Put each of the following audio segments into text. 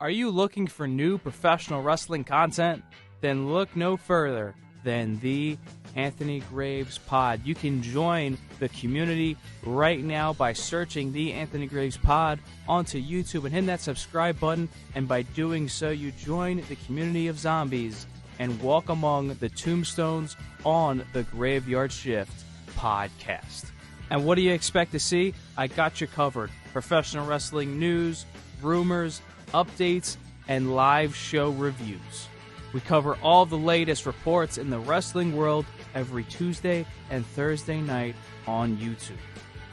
Are you looking for new professional wrestling content? Then look no further than the Anthony Graves Pod. You can join the community right now by searching the Anthony Graves Pod onto YouTube and hit that subscribe button. And by doing so, you join the community of zombies and walk among the tombstones on the Graveyard Shift podcast. And what do you expect to see? I got you covered. Professional wrestling news, rumors, updates, and live show reviews. We cover all the latest reports in the wrestling world every Tuesday and Thursday night on YouTube,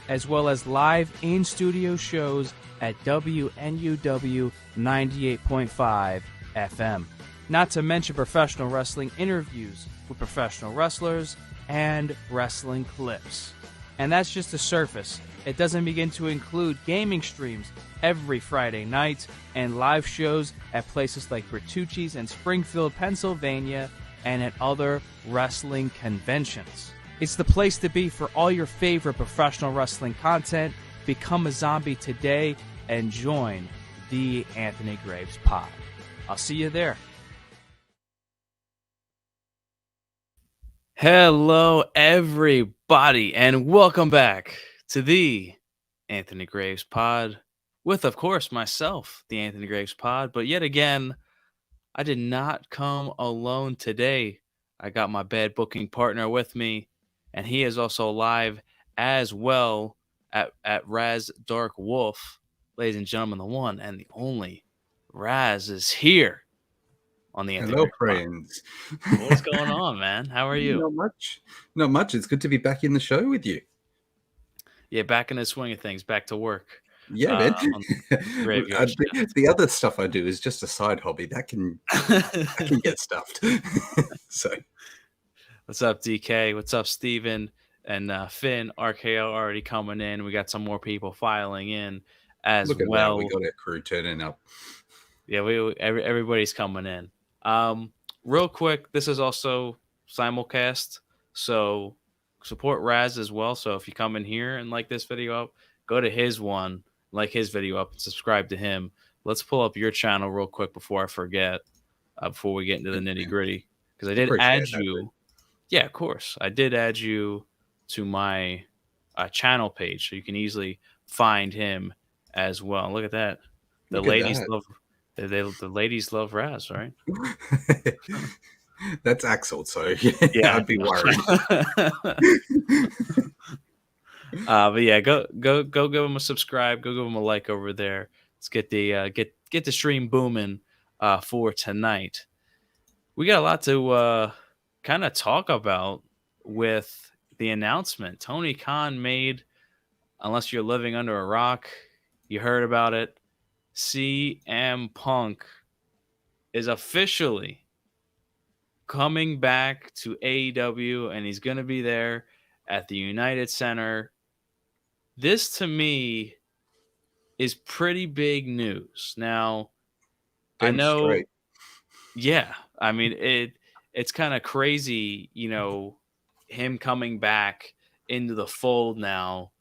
as well as live in-studio shows at WNUW 98.5 FM. Not to mention professional wrestling interviews with professional wrestlers and wrestling clips. And that's just the surface. It doesn't begin to include gaming streams every Friday night and live shows at places like Bertucci's in Springfield, Pennsylvania, and at other wrestling conventions. It's the place to be for all your favorite professional wrestling content. Become a zombie today and join the Anthony Graves Pod. I'll see you there. Hello, everybody, and welcome back to the Anthony Graves Pod with, of course, myself, the Anthony Graves Pod. But yet again, I did not come alone today. I got my bad booking partner with me, and he is also live as well at Raz Dark Wolf. Ladies and gentlemen, the one and the only Raz is here on the Anthony Hello, Graves friends. Pod. What's going on, man? How are you? Not much. It's good to be back in the show with you. Yeah, back in the swing of things, back to work. Yeah, man. The the other stuff I do is just a side hobby that can get stuffed. So, what's up, DK? What's up, Steven? And Finn, RKO already coming in. We got some more people filing in as look at well. That. We got our crew turning up. Yeah, everybody's coming in. Real quick, this is also simulcast, so support Raz as well. So if you come in here and like this video up, go to his one, like his video up, and subscribe to him. Let's pull up your channel real quick before I forget, before we get into the nitty gritty, because I did add you. Yeah, of course, I did add you to my channel page, so you can easily find him as well. Look at that. The ladies love. The ladies love Raz, right? That's Axel, so yeah, I'd be worried. But yeah, go give him a subscribe. Go give him a like over there. Let's get the get the stream booming for tonight. We got a lot to kind of talk about with the announcement Tony Khan made. Unless you're living under a rock, you heard about it. CM Punk is officially coming back to AEW, and he's going to be there at the United Center. This, to me, is pretty big news. Now, I know, straight. Yeah, I mean, it's kind of crazy, him coming back into the fold now.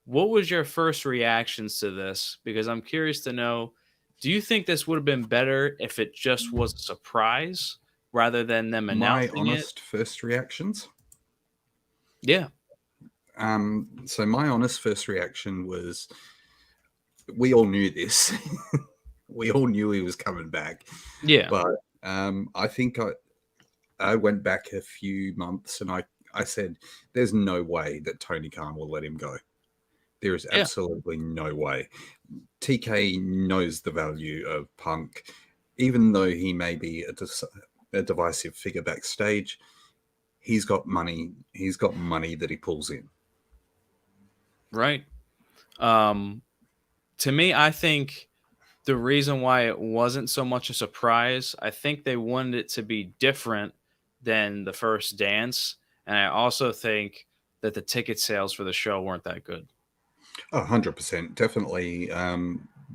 What was your first reactions to this? Because I'm curious to know, do you think this would have been better if it just was a surprise rather than them announcing it? My honest first reactions? Yeah. So my honest first reaction was, we all knew this. We all knew he was coming back. Yeah. But I think I went back a few months and I said, there's no way that Tony Khan will let him go. There is absolutely no way. TK knows the value of Punk, even though he may be a divisive figure backstage. He's got money. He's got money that he pulls in. Right. To me, I think the reason why it wasn't so much a surprise, I think they wanted it to be different than the first dance. And I also think that the ticket sales for the show weren't that good. 100%. Definitely.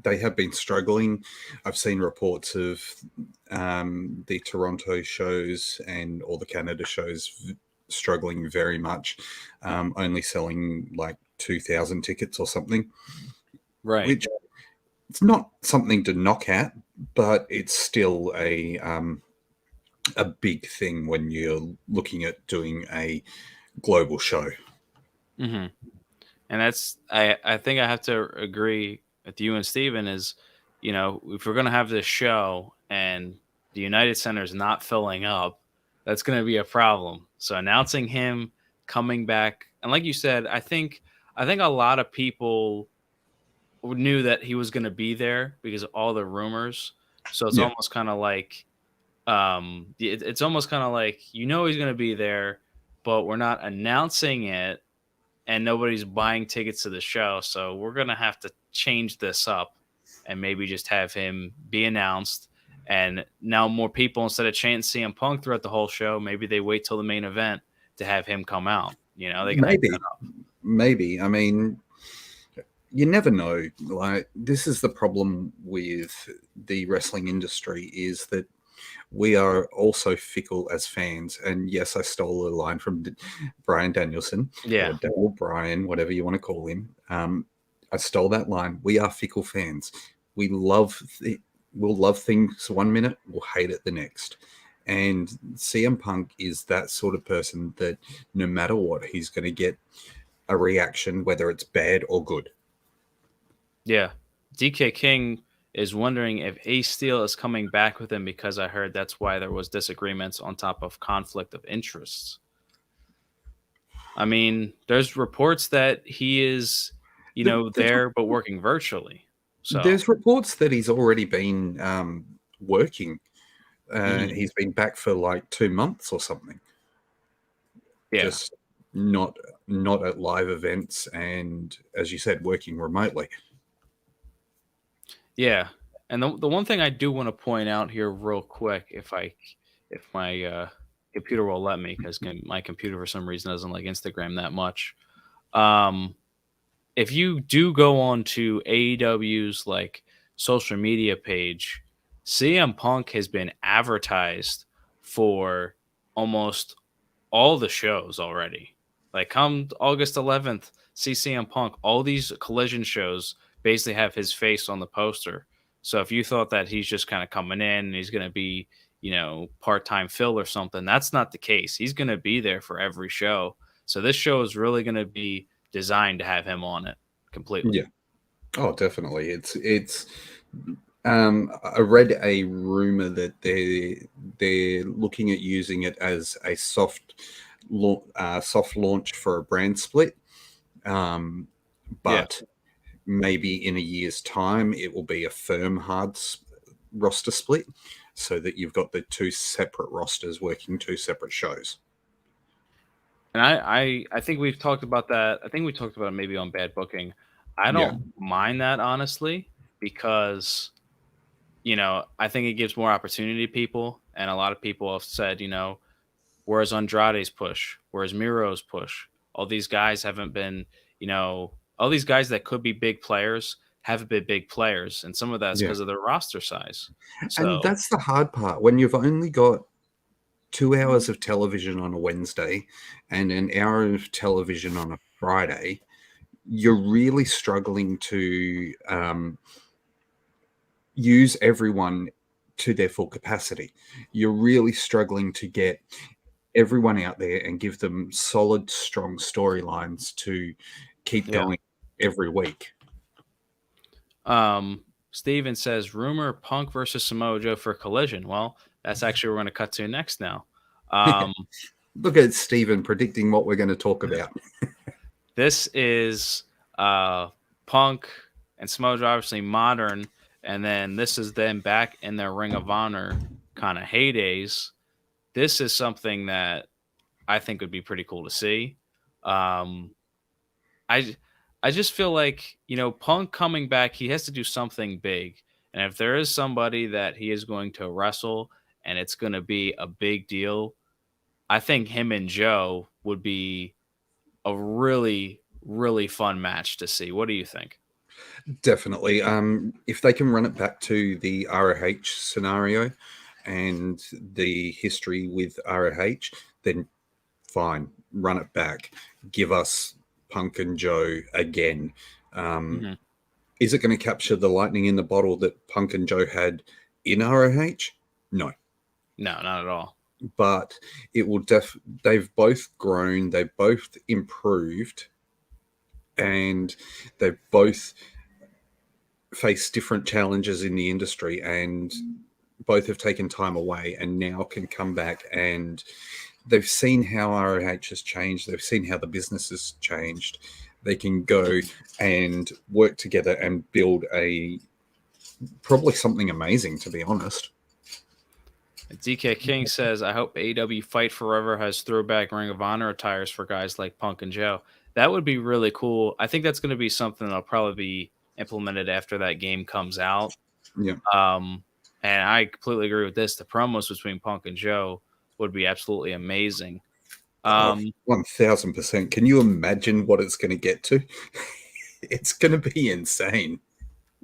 They have been struggling. I've seen reports of the Toronto shows and all the Canada shows struggling very much, only selling like 2,000 tickets or something. Right. Which it's not something to knock at. but it's still a big thing when you're looking at doing a global show. Mm-hmm. And that's I think I have to agree with you and Steven is, if we're gonna have this show and the United Center is not filling up, that's gonna be a problem. So announcing him coming back, and like you said, I think a lot of people knew that he was gonna be there because of all the rumors. So it's Yeah, almost kind of like it's almost kind of like he's gonna be there, but we're not announcing it and nobody's buying tickets to the show. So we're going to have to change this up and maybe just have him be announced. And now more people, instead of chanting CM Punk throughout the whole show, maybe they wait till the main event to have him come out. They can hype that maybe, up. maybe. I mean, you never know. Like, this is the problem with the wrestling industry, is that we are also fickle as fans. And yes, I stole a line from Brian Danielson, or Yeah. Daniel Bryan, whatever you want to call him. I stole that line. We are fickle fans. We love we'll love things one minute, we'll hate it the next. And CM Punk is that sort of person that no matter what, he's going to get a reaction, whether it's bad or good. Yeah. DK King is wondering if Ace Steel is coming back with him because I heard that's why there was disagreements on top of conflict of interests. I mean, there's reports that he is, There's, there but working virtually. So, there's reports that he's already been working. mhm. He's been back for like 2 months or something. Yeah, Just not at live events, and as you said, working remotely. yeah. And the one thing I do want to point out here, real quick, if my computer will let me, because my computer for some reason doesn't like Instagram that much. Um, if you do go on to AEW's like social media page, CM Punk has been advertised for almost all the shows already. Like come August 11th, see CM Punk. All these Collision shows basically have his face on the poster. So if you thought that he's just kind of coming in and he's going to be, part-time fill or something, that's not the case. He's going to be there for every show. So this show is really going to be designed to have him on it completely. Yeah. Oh, definitely. It's. I read a rumor that they're looking at using it as a soft launch for a brand split. Yeah. But maybe in a year's time, it will be a firm roster split, so that you've got the two separate rosters working two separate shows. And I think we've talked about that. I think we talked about it maybe on Bad Booking. I Yeah, don't mind that honestly because I think it gives more opportunity to people, and a lot of people have said, where's Andrade's push? Where's Miro's push? All these guys haven't been, all these guys that could be big players haven't been big players, and some of that's yeah. because of their roster size. And So that's the hard part when you've only got 2 hours of television on a Wednesday and an hour of television on a Friday. You're really struggling to use everyone to their full capacity. You're really struggling to get everyone out there and give them solid, strong storylines to keep yeah. going every week. Steven says rumor Punk versus Samoa Joe for Collision. Well, that's actually what we're going to cut to next now. Look at Steven predicting what we're going to talk about. This is Punk and Samoa Joe, obviously modern, and then this is them back in their Ring of Honor kind of heydays. This is something that I think would be pretty cool to see. Um, I I just feel like Punk coming back, he has to do something big, and if there is somebody that he is going to wrestle and it's going to be a big deal, I think him and Joe would be a really, really fun match to see. What do you think? Definitely. If they can run it back to the ROH scenario and the history with ROH, then fine, run it back. Give us Punk and Joe again. Hmm. Is it going to capture the lightning in the bottle that Punk and Joe had in ROH? No. No, not at all. But it will they've both grown, they've both improved, and they've both faced different challenges in the industry, and both have taken time away and now can come back, and they've seen how ROH has changed. They've seen how the business has changed. They can go and work together and build probably something amazing, to be honest. DK King says, I hope AEW Fight Forever has throwback Ring of Honor attires for guys like Punk and Joe. That would be really cool. I think that's going to be something that'll probably be implemented after that game comes out. Yeah. And I completely agree with this. The promos between Punk and Joe would be absolutely amazing. 1000%. Can you imagine what it's going to get to? It's going to be insane.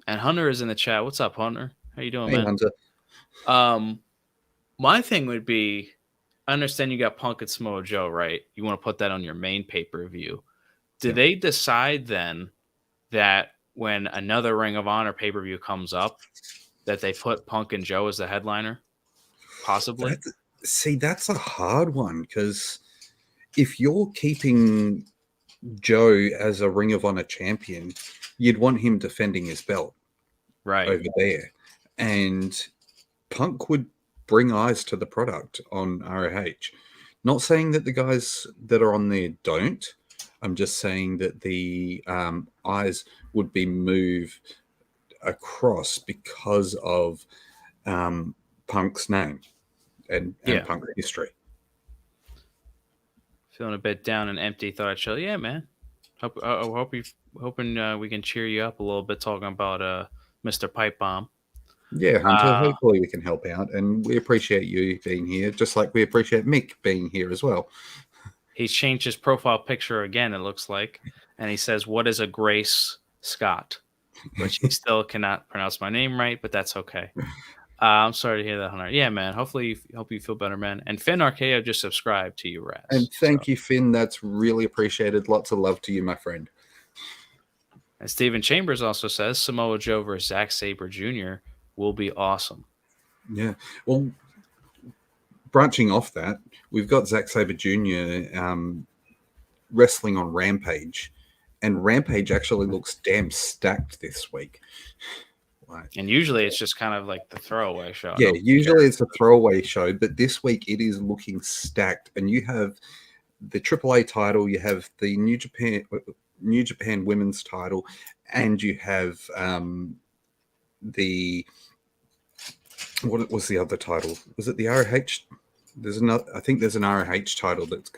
And Hunter is in the chat. What's up, Hunter? How you doing, hey, man? Hunter. My thing would be, I understand you got Punk and Samoa Joe, right? You want to put that on your main pay-per-view. Do they decide then that when another Ring of Honor pay-per-view comes up, that they put Punk and Joe as the headliner? Possibly. That's a hard one, because if you're keeping Joe as a Ring of Honor champion, you'd want him defending his belt right over there. And Punk would bring eyes to the product on ROH. Not saying that the guys that are on there don't. I'm just saying that the eyes would be moved across because of Punk's name and Punk's history. Feeling a bit down and empty. Thought I'd chill. Yeah, man. Hoping we can cheer you up a little bit talking about Mr. Pipe Bomb. Yeah, Hunter, hopefully we can help out, and we appreciate you being here, just like we appreciate Mick being here as well. He's changed his profile picture again, it looks like, and he says, what is a Grace Scott? Which he still cannot pronounce my name right, but that's okay. I'm sorry to hear that, Hunter. Yeah, man. Hope you feel better, man. And Finn Arceo just subscribed to you, Raz. And thank you, Finn. That's really appreciated. Lots of love to you, my friend. And Steven Chambers also says Samoa Joe versus Zack Sabre Jr. will be awesome. Yeah. Well, branching off that, we've got Zack Sabre Jr. Wrestling on Rampage, and Rampage actually looks damn stacked this week. Right. And usually it's just kind of like the throwaway show. Yeah, usually it's a throwaway show, but this week it is looking stacked. And you have the AAA title, you have the New Japan Women's title, and you have what was the other title? Was it the ROH? There's another. I think there's an ROH title that's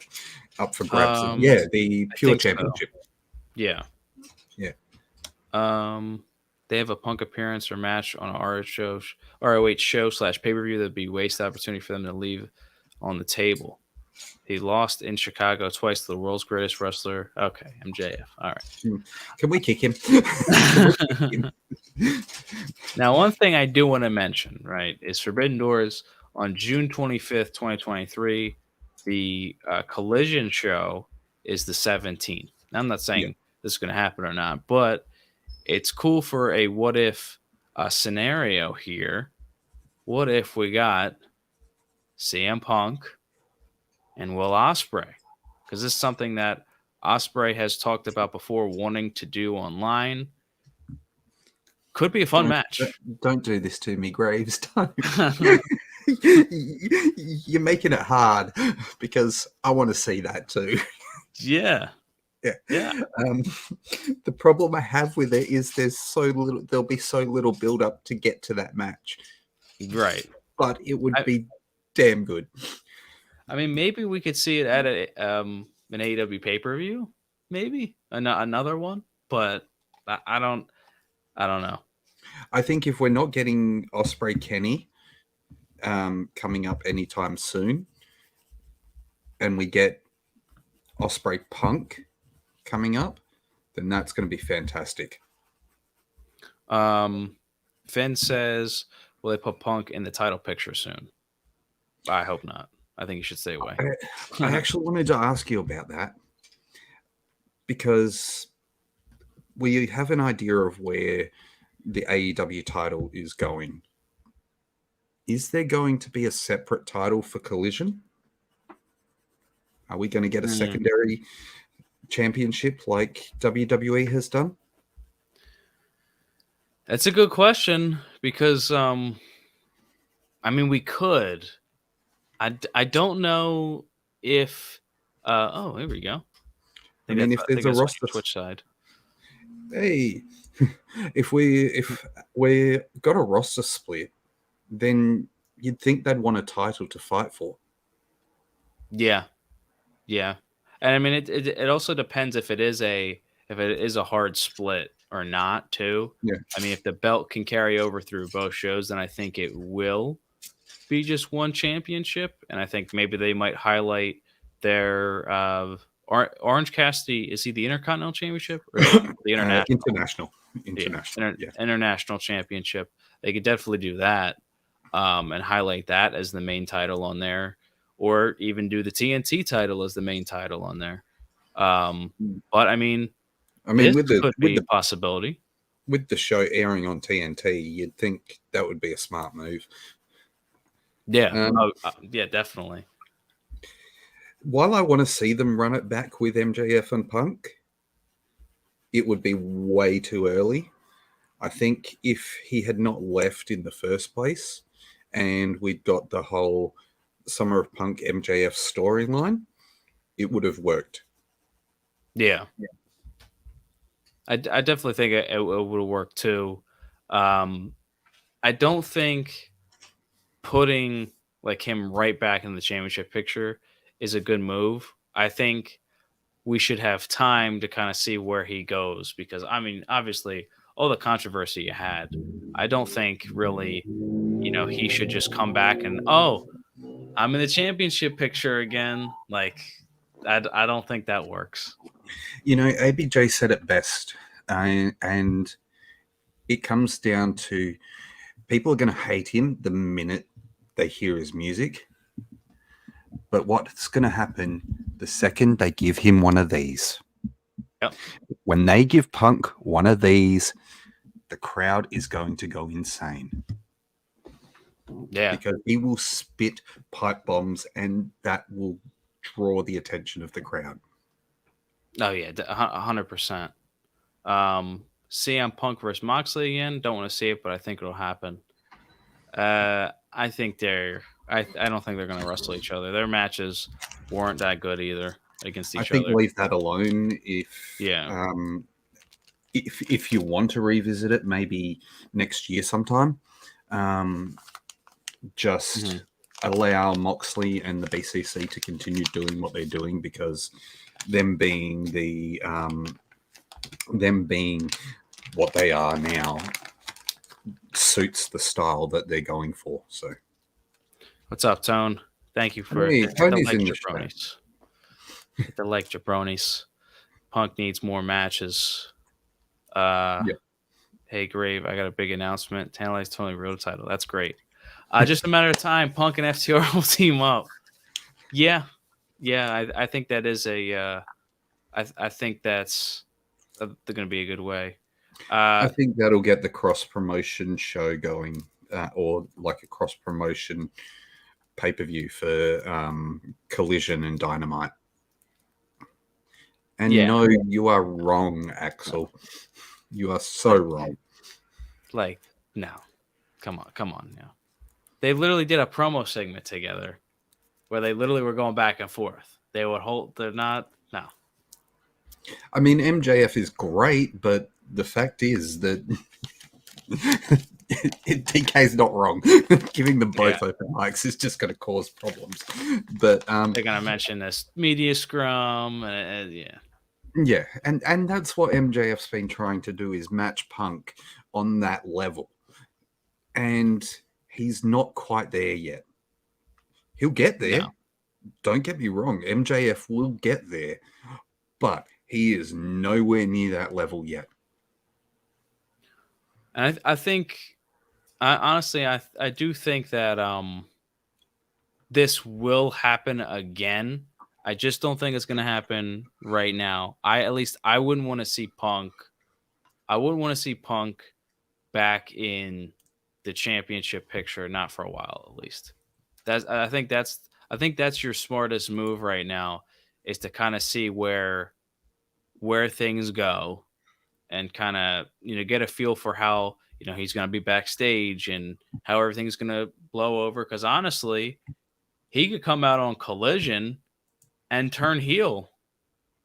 up for grabs. The Pure Championship. So. Yeah. They have a Punk appearance or match on a ROH show / pay-per-view that'd be a wasted opportunity for them to leave on the table. He lost in Chicago twice to the world's greatest wrestler. Okay, MJF. All right. Can we kick him? Now, one thing I do want to mention, right, is Forbidden Doors on June 25th, 2023. The Collision show is the 17th. Now, I'm not saying this is going to happen or not, but it's cool for a what if scenario here. What if we got CM Punk and Will Ospreay? Because this is something that Ospreay has talked about before wanting to do online. Could be a fun match. Don't do this to me, Graves. Don't. You're making it hard because I want to see that too. Yeah. The problem I have with it is there'll be so little build up to get to that match. Right. But it would be damn good. I mean, maybe we could see it at an AEW pay-per-view, maybe another one, but I don't know. I think if we're not getting Ospreay Kenny coming up anytime soon, and we get Ospreay Punk coming up, then that's going to be fantastic. Finn says, will they put Punk in the title picture soon? I hope not. I think you should stay away. I actually wanted to ask you about that because we have an idea of where the AEW title is going. is there going to be a separate title for Collision? Are we going to get a secondary championship like WWE has done? That's a good question because, I mean, we could. I don't know if. Oh, here we go. I mean, if I there's think a that's on roster, your Twitch side. hey, if we got a roster split, then you'd think they'd want a title to fight for. Yeah, yeah, and I mean, it also depends if it is a hard split or not too. Yeah. I mean, if the belt can carry over through both shows, then I think it will be just one championship, and I think maybe they might highlight their Orange Cassidy. Is he the Intercontinental Championship or is he the International? International. Yeah, International. Yeah. International Championship. They could definitely do that, and highlight that as the main title on there, or even do the TNT title as the main title on there. But I mean, this could be a possibility. With the show airing on TNT, you'd think that would be a smart move. Yeah. Yeah, definitely. While I want to see them run it back with MJF and Punk, it would be way too early. I think if he had not left in the first place and we'd got the whole Summer of Punk MJF storyline, it would have worked. Yeah. I definitely think it would work too. I don't think putting like him right back in the championship picture is a good move. I think we should have time to kind of see where he goes because I mean, obviously, all the controversy you had, I don't think really, he should just come back and I'm in the championship picture again. Like, I don't think that works. ABJ said it best, and it comes down to people are going to hate him the minute they hear his music. But what's going to happen the second they give him one of these? Yep. When they give Punk one of these, the crowd is going to go insane. Yeah. Because he will spit pipe bombs and that will draw the attention of the crowd. Oh, yeah, 100%. CM Punk versus Moxley again. Don't want to see it, but I think it'll happen. I think I don't think they're going to wrestle each other. Their matches weren't that good either against each other. I think leave that alone. If you want to revisit it, maybe next year sometime. Just allow Moxley and the BCC to continue doing what they're doing because them being what they are now suits the style that they're going for. So, what's up, Tone? Thank you for the jabronis. The like jabronis. Punk needs more matches. Hey, Grave, I got a big announcement. Tantalize Tony Real title. That's great. Just a matter of time. Punk and FTR will team up. Yeah. I think that is I think that's going to be a good way. I think that'll get the cross promotion show going, or like a cross promotion pay-per-view for Collision and Dynamite. And no, you are wrong, Axel. You are so wrong. Like, no. Come on now. They literally did a promo segment together where they literally were going back and forth. They're not. No. I mean, MJF is great, but the fact is that DK's not wrong. Giving them both open mics is just going to cause problems. But they're going to mention this media scrum, yeah, and that's what MJF's been trying to do is match Punk on that level, and he's not quite there yet. He'll get there. No. Don't get me wrong. MJF will get there, but he is nowhere near that level yet. And I think, honestly, I do think that this will happen again. I just don't think it's going to happen right now. I wouldn't want to see Punk. I wouldn't want to see Punk back in the championship picture, not for a while at least. I think that's your smartest move right now, is to kind of see where things go, and kind of get a feel for how he's going to be backstage and how everything's going to blow over. Because honestly, he could come out on Collision and turn heel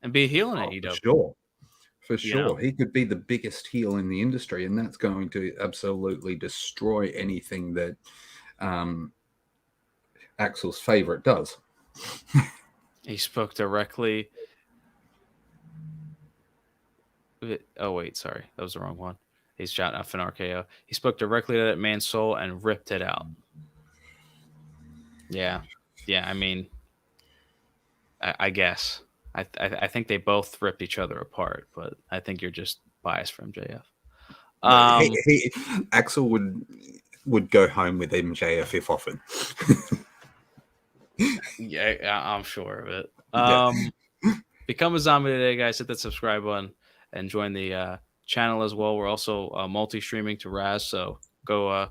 and be a heel in AEW. For sure. He could be the biggest heel in the industry, and that's going to absolutely destroy anything that Axel's favorite does. He spoke directly. Oh, wait, sorry. That was the wrong one. He's shot off an RKO. He spoke directly to that man's soul and ripped it out. Yeah. I mean, I guess. I think they both ripped each other apart, but I think you're just biased for MJF. Axel would go home with MJF if often. Yeah, I'm sure of it. Become a zombie today, guys. Hit that subscribe button and join the channel as well. We're also multi-streaming to Raz, so go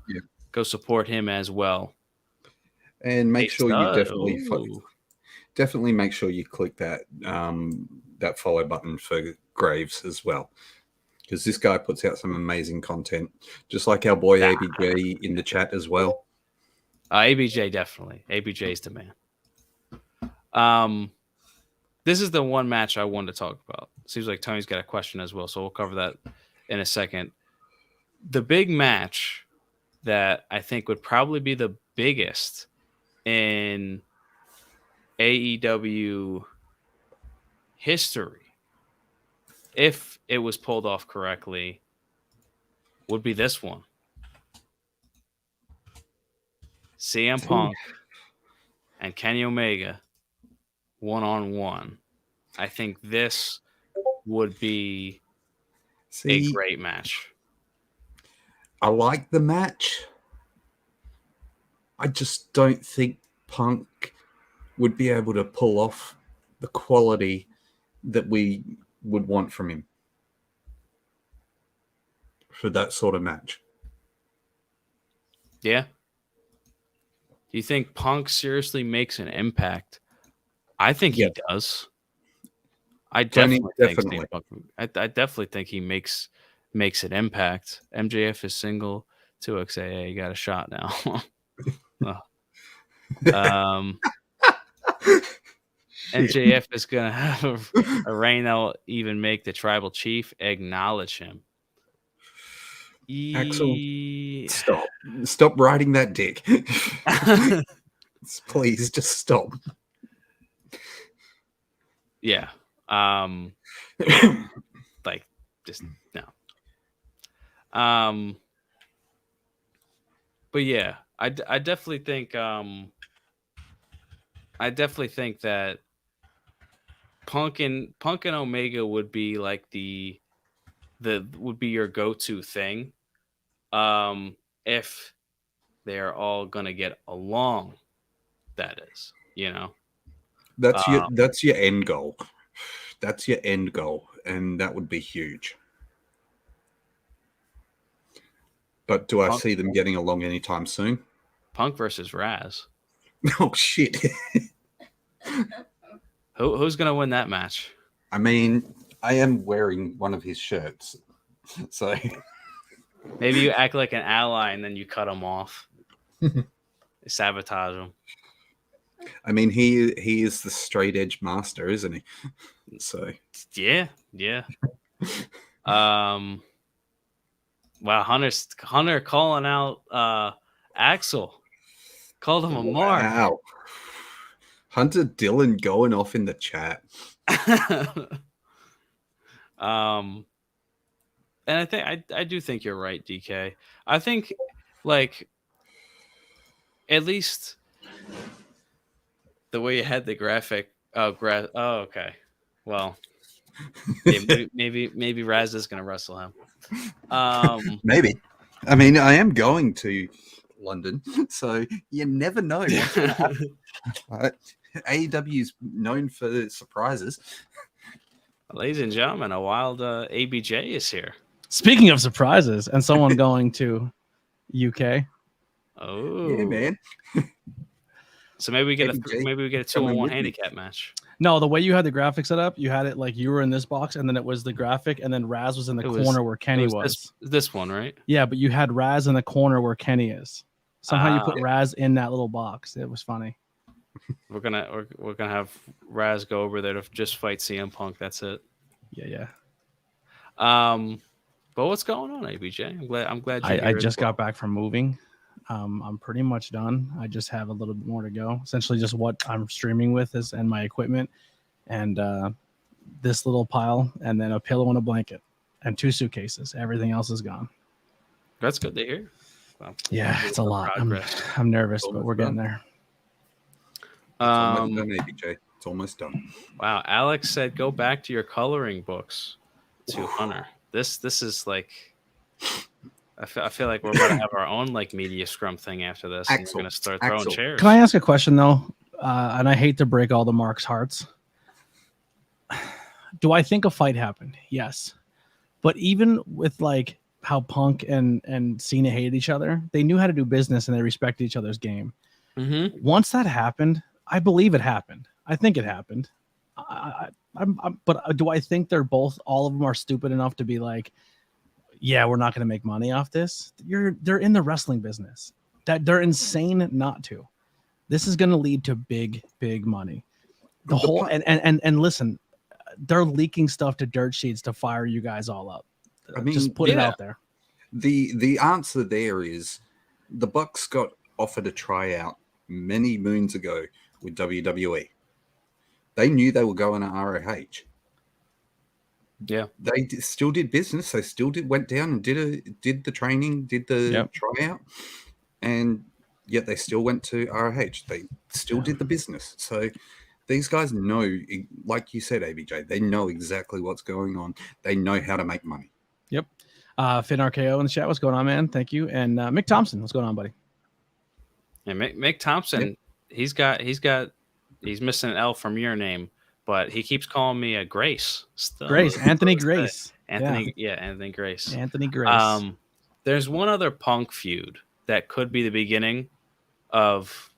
support him as well. And make sure you definitely make sure you click that that follow button for Graves as well, because this guy puts out some amazing content, just like our boy ABJ in the chat as well. ABJ, definitely. ABJ is the man. This is the one match I wanted to talk about. Seems like Tony's got a question as well, so we'll cover that in a second. The big match that I think would probably be the biggest in AEW history, if it was pulled off correctly, would be this one. CM Punk and Kenny Omega one-on-one. I think this would be a great match. I like the match. I just don't think Punk would be able to pull off the quality that we would want from him for that sort of match. Yeah. Do you think Punk seriously makes an impact? I think he does. I definitely think he makes an impact. MJF is single. 2XAA, you got a shot now. MJF is gonna have a reign that will even make the tribal chief acknowledge him. Axel, stop riding that dick. Please just stop. Yeah. Like, just no. But yeah, I definitely think that Punk and Omega would be like the would be your go-to thing. If they're all gonna get along, that is, that's your end goal. That's your end goal, and that would be huge. But do I see them getting along anytime soon? Punk versus Raz. Oh shit! Who's gonna win that match? I mean, I am wearing one of his shirts, so maybe you act like an ally and then you cut him off. Sabotage him. I mean, he is the straight edge master, isn't he? So yeah. Wow, Hunter calling out Axel. Called him a mark. Wow. Hunter Dillon going off in the chat. And I do think you're right, DK. I think, like, at least the way you had the graphic. Oh, okay. Well, maybe Raz is gonna wrestle him. Maybe. I mean, I am going to London, so you never know. Right? AEW is known for surprises. Ladies and gentlemen, a wild ABJ is here. Speaking of surprises, and someone going to UK. Oh, Yeah, man. So maybe we get ABJ maybe we get a coming 2-on-1 with me. handicap match. No, the way you had the graphic set up, you had it like you were in this box, and then it was the graphic, and then Raz was in the corner where Kenny was. This one, right? Yeah, but you had Raz in the corner where Kenny is. Somehow you put yeah. Raz in that little box. It was funny. We're gonna have Raz go over there to just fight CM Punk. That's it. Yeah. But what's going on, ABJ? I'm glad you're here I as just well. got back from moving. I'm pretty much done. I just have a little bit more to go. Essentially, just what I'm streaming with is and my equipment, and this little pile, and then a pillow and a blanket, and 2 suitcases. Everything else is gone. That's good to hear. Well, Yeah, it's a lot. progress. I'm nervous, but we're getting there. It's almost done, ABJ. It's almost done. Wow, Alex said go back to your coloring books to Hunter. This is like I feel like we're about to have our own like media scrum thing after this. And we're going to start throwing chairs. Can I ask a question though? And I hate to break all the Mark's hearts. Do I think a fight happened? Yes. But even with like how Punk and Cena hated each other, they knew how to do business and they respected each other's game. Mm-hmm. Once that happened, I believe it happened. I think it happened. But do I think all of them are stupid enough to be like, yeah, we're not going to make money off this? They're in the wrestling business. That they're insane not to. This is going to lead to big money. And listen, they're leaking stuff to dirt sheets to fire you guys all up. I mean, just put it out there. The answer there is the Bucks got offered a tryout many moons ago with WWE. They knew they were going to ROH. Yeah, they still did business. They still went down and did the training, did the tryout, and yet they still went to ROH. They still did the business. So these guys know, like you said, ABJ, they know exactly what's going on. They know how to make money. Yep. Finn RKO in the chat. What's going on, man? Thank you. And Mick Thompson, what's going on, buddy? Yeah, Mick Thompson. Yep. He's missing an L from your name. But he keeps calling me a Grace. Anthony Grace. Anthony Grace. Anthony Grace. There's one other Punk feud that could be the beginning of,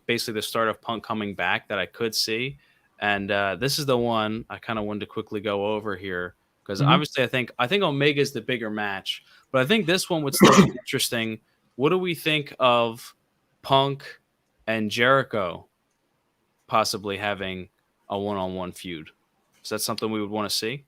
basically the start of Punk coming back that I could see. And this is the one I kind of wanted to quickly go over here because obviously I think Omega is the bigger match, but I think this one would still be interesting. What do we think of Punk and Jericho possibly having a one-on-one feud? Is that something we would want to see?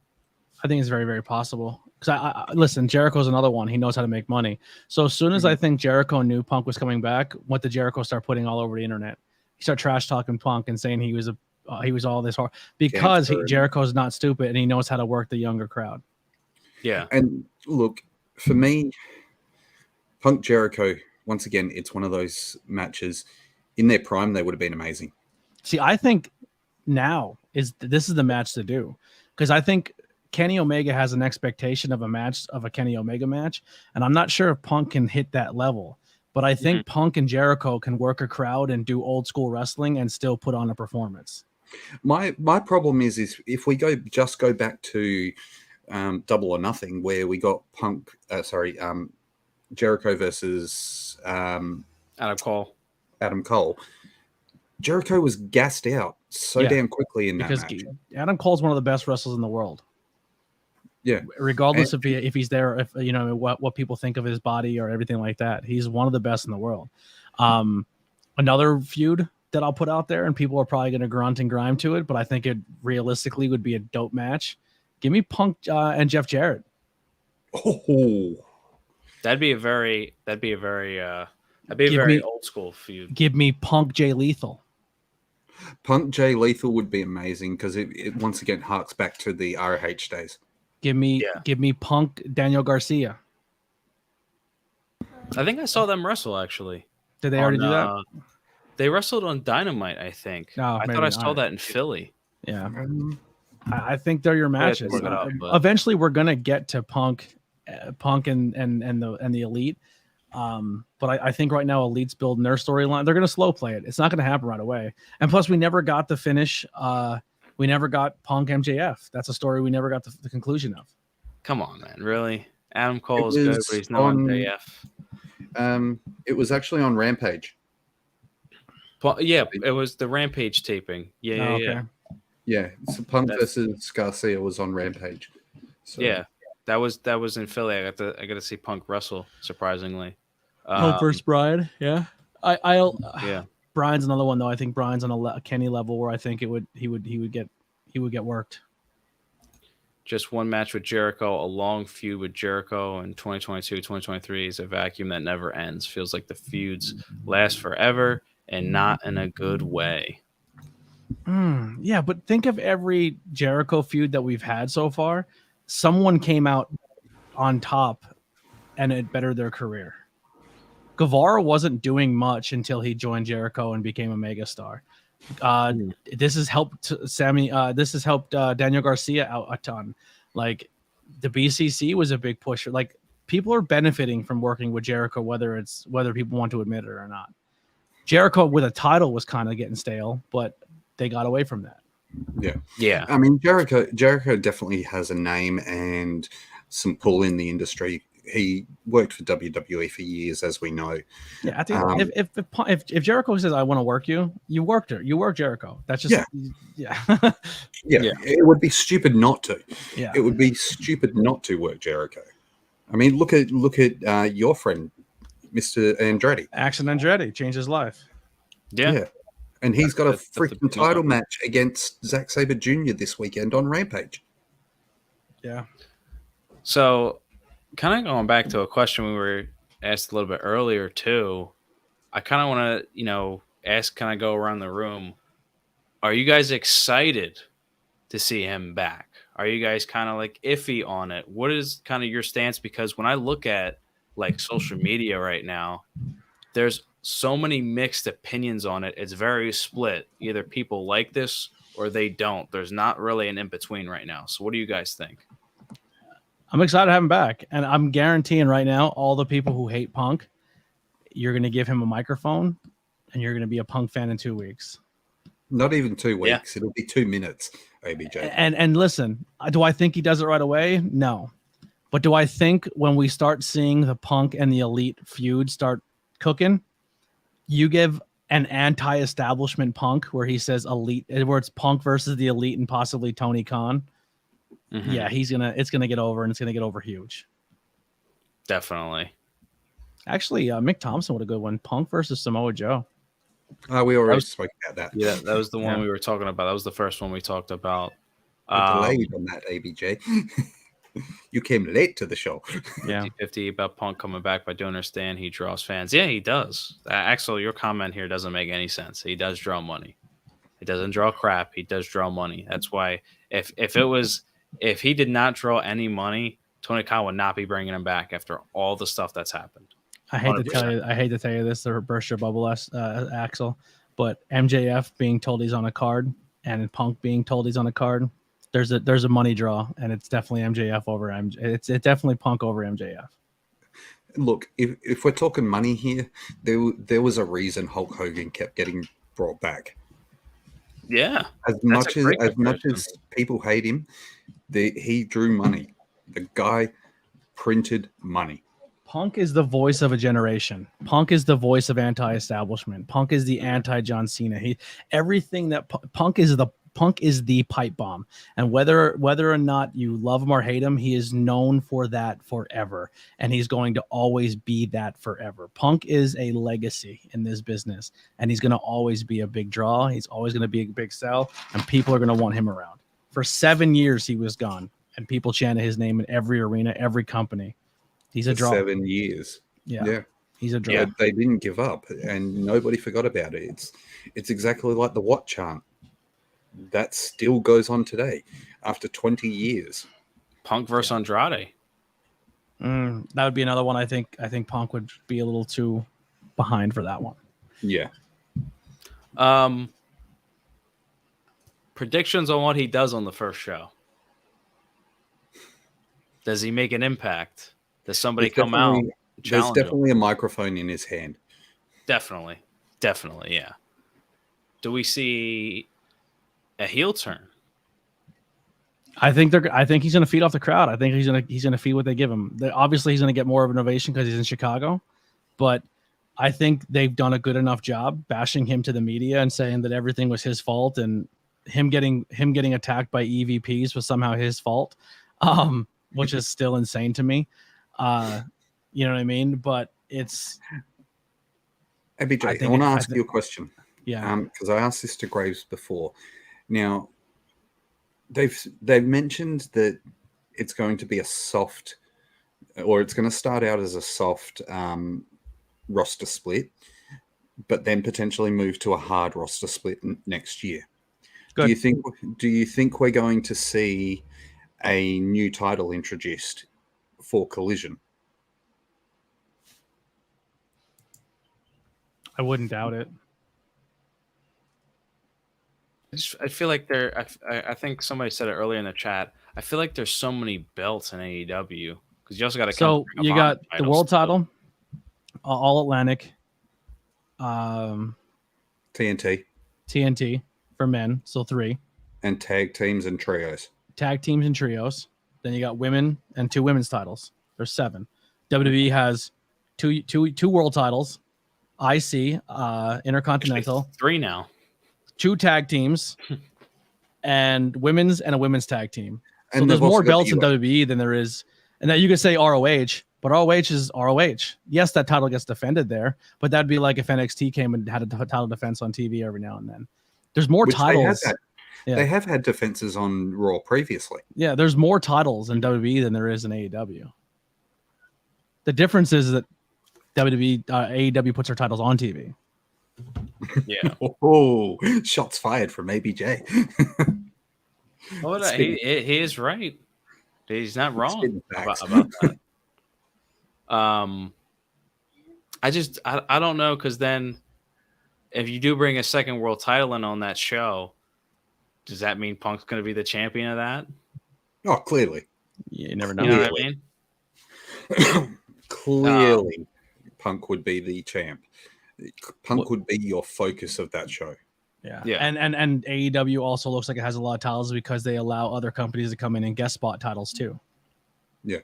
I think it's very, very possible. Because I listen, Jericho's another one. He knows how to make money. So as soon as I think Jericho knew Punk was coming back, what did Jericho start putting all over the internet? He started trash talking Punk and saying he was all this hard because Jericho's not stupid and he knows how to work the younger crowd. Yeah. And look, for me, Punk Jericho, once again, it's one of those matches. In their prime, they would have been amazing. See, I think now this is the match to do because I think Kenny Omega has an expectation of a Kenny Omega match, and I'm not sure if Punk can hit that level, but I think Punk and Jericho can work a crowd and do old school wrestling and still put on a performance. My problem is if we go back to Double or Nothing where we got Jericho versus Adam Cole. Jericho was gassed out damn quickly in that match. Adam Cole's one of the best wrestlers in the world. Yeah. Regardless if he's there, if what people think of his body or everything like that, he's one of the best in the world. Another feud that I'll put out there, and people are probably going to grunt and grime to it, but I think it realistically would be a dope match. Give me Punk and Jeff Jarrett. Oh, that'd be a very old school feud. Give me Punk Jay Lethal. Punk Jay Lethal would be amazing because it once again harks back to the ROH days. Give me Punk Daniel Garcia. I think I saw them wrestle actually. Did they already do that? They wrestled on Dynamite, I think. I thought I saw that in Philly. Yeah. I think they're your matches. Eventually we're gonna get to Punk and the Elite. But I think right now Elite's building their storyline. They're going to slow play it. It's not going to happen right away. And plus, we never got the finish. We never got Punk MJF. That's a story we never got the conclusion of. Come on, man. Really? Adam Cole is good, but he's not MJF. It was actually on Rampage. Yeah, it was the Rampage taping. Yeah, Oh, yeah, okay. Yeah, so Punk That's- versus Garcia was on Rampage. So, yeah. That was in Philly. I got to see Punk wrestle. Surprisingly, Punk versus Brian. Yeah. I yeah. Brian's another one though. I think Brian's on a Kenny level where I think he would get worked. Just one match with Jericho, a long feud with Jericho in 2022, 2023 is a vacuum that never ends. Feels like the feuds last forever and not in a good way. Yeah, but think of every Jericho feud that we've had so far. Someone came out on top and it bettered their career. Guevara wasn't doing much until he joined Jericho and became a megastar. This has helped Sammy. This has helped Daniel Garcia out a ton. Like the BCC was a big pusher. Like people are benefiting from working with Jericho, whether people want to admit it or not. Jericho with a title was kind of getting stale, but they got away from that. Yeah. I mean, Jericho definitely has a name and some pull in the industry. He worked for WWE for years, as we know. Yeah, I think if Jericho says I want to work you, you worked her. You work Jericho. That's just yeah. Yeah. It would be stupid not to. Yeah, it would be stupid not to work Jericho. I mean, look at your friend, Mr. Andretti. Action Andretti changed his life. Yeah. And he's got a That's the freaking title match against Zack Sabre Jr. this weekend on Rampage. Yeah. So, kind of going back to a question we were asked a little bit earlier too, I kind of want to, ask, kind of go around the room. Are you guys excited to see him back? Are you guys kind of like iffy on it? What is kind of your stance? Because when I look at like social media right now, there's so many mixed opinions on it. It's very split. Either people like this or they don't. There's not really an in-between right now. So what do you guys think? I'm excited to have him back. And I'm guaranteeing right now, all the people who hate Punk, you're going to give him a microphone and you're going to be a Punk fan in 2 weeks. Not even 2 weeks. Yeah. It'll be 2 minutes, ABJ. And listen, do I think he does it right away? No. But do I think when we start seeing the Punk and the Elite feud start cooking, you give an anti-establishment Punk where he says Elite, where it's Punk versus the Elite and possibly Tony Khan. Mm-hmm. Yeah, it's gonna get over, and it's gonna get over huge. Definitely. Actually, Mick Thompson would a good one. Punk versus Samoa Joe. We already spoke about that. Yeah, that was the one we were talking about. That was the first one we talked about. Delayed on that, ABJ. You came late to the show. Yeah. 50 about Punk coming back, but I do understand he draws fans. Yeah, he does. Axel, your comment here doesn't make any sense. He does draw money. He doesn't draw crap. He does draw money. That's why if he did not draw any money, Tony Khan would not be bringing him back after all the stuff that's happened. I hate to tell you this, or burst your bubble, Axel, but MJF being told he's on a card and Punk being told he's on a card, there's a money draw, and it's definitely MJF over MJ. It's definitely Punk over MJF. Look, if we're talking money here, there was a reason Hulk Hogan kept getting brought back. Yeah, as much as people hate him, he drew money. The guy printed money. Punk is the voice of a generation. Punk is the voice of anti-establishment. Punk is the anti-John Cena. Everything that Punk is the pipe bomb. And whether or not you love him or hate him, he is known for that forever. And he's going to always be that forever. Punk is a legacy in this business. And he's going to always be a big draw. He's always going to be a big sell. And people are going to want him around. For 7 years, he was gone. And people chanted his name in every arena, every company. He's a draw. 7 years. Yeah. He's a draw. Yeah, they didn't give up. And nobody forgot about it. It's exactly like the Watt chant. That still goes on today after 20 years. Punk versus Andrade. That would be another one. I think Punk would be a little too behind for that one. Yeah. Predictions on what he does on the first show. Does he make an impact? Does somebody come out? There's definitely a microphone in his hand. Definitely, yeah. Do we see a heel turn? I think he's going to feed off the crowd. I think he's going to feed what they give him. Obviously, he's going to get more of an ovation because he's in Chicago. but I think they've done a good enough job bashing him to the media and saying that everything was his fault, and him getting attacked by EVPs was somehow his fault, which is still insane to me. You know what I mean? But it's. Hey, BJ, I want to ask you a question. Yeah. Because I asked this to Graves before. Now, they've mentioned that it's going to be a soft, or it's going to start out as a soft roster split, but then potentially move to a hard roster split next year. Good. Do you think we're going to see a new title introduced for Collision? I wouldn't doubt it. I feel like I think somebody said it earlier in the chat. I feel like there's so many belts in AEW because you also got to. So you got the world title, All Atlantic, TNT for men, so 3, and tag teams and trios. Tag teams and trios. Then you got women and 2 women's titles. There's 7. WWE has two world titles, IC, Intercontinental. Actually, 3 now. 2 tag teams, and a women's tag team. So and there's more belts in WWE than there is, and that you could say ROH, but ROH is ROH. Yes, that title gets defended there, but that'd be like if NXT came and had a title defense on TV every now and then. There's more titles. They have had defenses on Raw previously. Yeah, there's more titles in WWE than there is in AEW. The difference is that AEW puts their titles on TV. Yeah. Oh, shots fired from ABJ. He is right. He's not wrong about that. I don't know, because then if you do bring a second world title in on that show, does that mean Punk's going to be the champion of that? Oh, clearly. Yeah, you never know. You know what I mean? Clearly, Punk would be the champ. Punk would be your focus of that show. Yeah. And AEW also looks like it has a lot of titles because they allow other companies to come in and guest spot titles too. Yeah.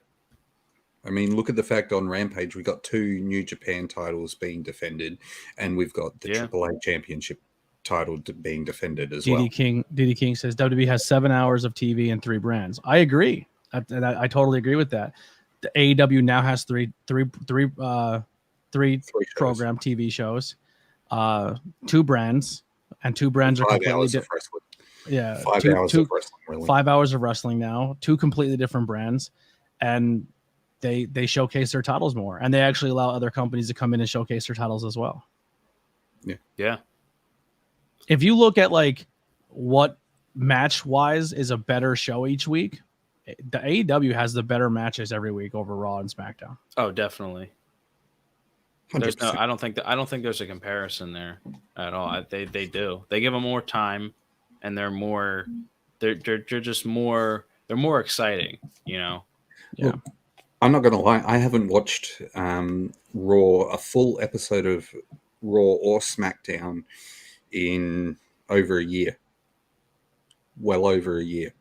I mean, look at the fact on Rampage, we got 2 New Japan titles being defended, and we've got the AAA Championship title being defended as well. DD King says WWE has 7 hours of TV and 3 brands. I agree. I totally agree with that. The AEW now has three program TV shows, 2 brands, and 2 brands are completely different. Yeah, 5 hours of wrestling. Really. 5 hours of wrestling now, 2 completely different brands, and they showcase their titles more, and they actually allow other companies to come in and showcase their titles as well. Yeah. If you look at like what match wise is a better show each week, the AEW has the better matches every week over Raw and SmackDown. Oh, definitely. There's no, I don't think there's a comparison there at all. They do. They give them more time, and they're more exciting, you know. Yeah. Look, I'm not gonna lie, I haven't watched Raw, a full episode of Raw or SmackDown in over a year. Well over a year.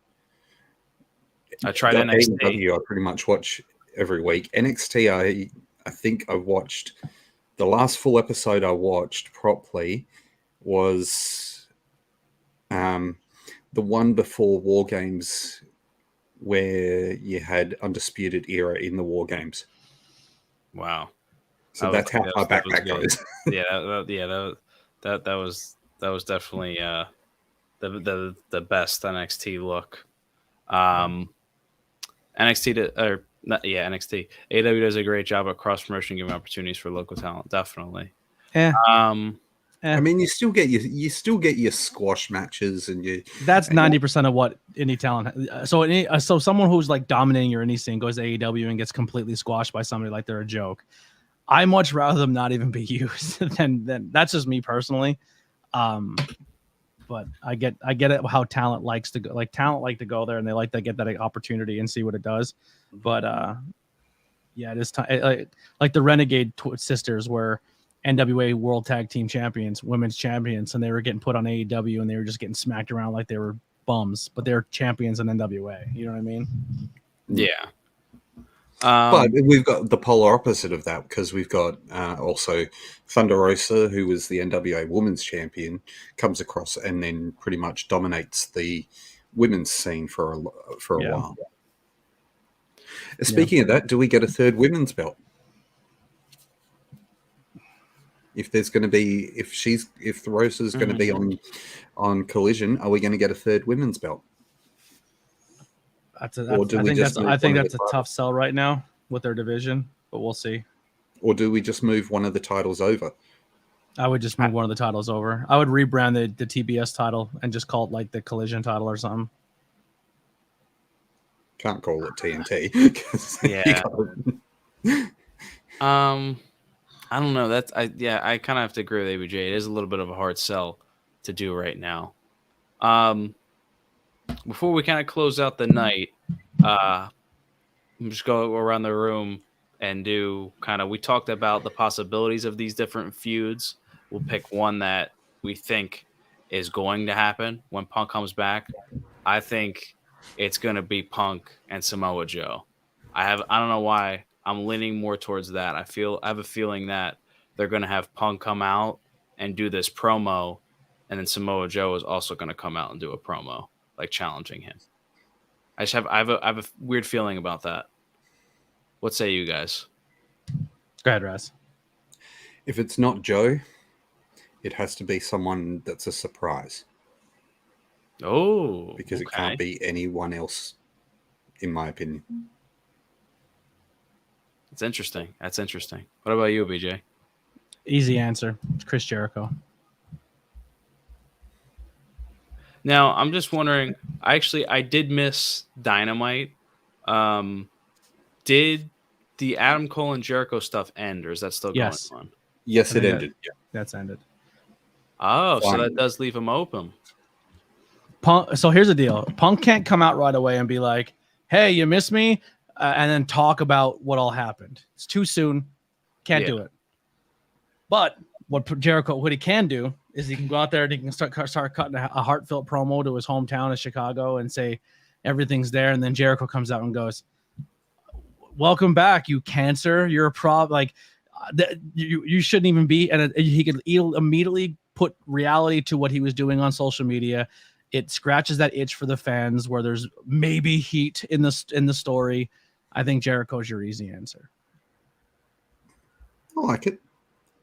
I tried NXT. I pretty much watch every week. NXT, I think I watched the last full episode I watched properly was the one before War Games, where you had Undisputed Era in the War Games. Wow. So that's how far back that goes. That was definitely the best NXT look. NXT. AEW does a great job at cross promotion, giving opportunities for local talent. Definitely. Yeah. I mean, you still get your squash matches, and that's 90% of what indie talent. So someone who's like dominating your indie scene goes to AEW and gets completely squashed by somebody like they're a joke. I much rather them not even be used than that's just me personally. But I get it how talent likes to go. Like talent like to go there and they like to get that opportunity and see what it does. But it is time. Like the Renegade sisters were NWA World Tag Team Champions, women's champions, and they were getting put on AEW and they were just getting smacked around like they were bums. But they're champions in NWA. You know what I mean? Yeah. But we've got the polar opposite of that because we've got also Thunder Rosa, who was the NWA Women's Champion, comes across and then pretty much dominates the women's scene for a while. Speaking of that, do we get a third women's belt? If there's going to be, if Rosa's going to be on Collision, are we going to get a third women's belt? I think that's a tough sell right now with their division, but we'll see. Or do we just move one of the titles over? I would just move one of the titles over. I would rebrand the TBS title and just call it like the Collision title or something. Can't call it TNT. I don't know. I kind of have to agree with ABJ. It is a little bit of a hard sell to do right now. Before we kind of close out the night, just go around the room and do kind of, we talked about the possibilities of these different feuds. We'll pick one that we think is going to happen when Punk comes back. I think it's going to be Punk and Samoa Joe. I don't know why I'm leaning more towards that. I have a feeling that they're going to have Punk come out and do this promo, and then Samoa Joe is also going to come out and do a promo, like challenging him. I have a weird feeling about that. What say you guys? Go ahead, Raz. If it's not Joe, it has to be someone that's a surprise. Oh, because it can't be anyone else, in my opinion. That's interesting. What about you, BJ? Easy answer. It's Chris Jericho. Now, I'm just wondering, I did miss Dynamite. Did the Adam Cole and Jericho stuff end, or is that still going on? Yes, it ended. That's ended. Oh, so that does leave him open. Punk. So here's the deal. Punk can't come out right away and be like, hey, you miss me? And then talk about what all happened. It's too soon. Can't do it. But what he can do is he can go out there and he can start cutting a heartfelt promo to his hometown of Chicago and say everything's there. And then Jericho comes out and goes, welcome back, you cancer. You're a problem. Like you shouldn't even be. And he could immediately put reality to what he was doing on social media. It scratches that itch for the fans where there's maybe heat in the story. I think Jericho's your easy answer. I like it.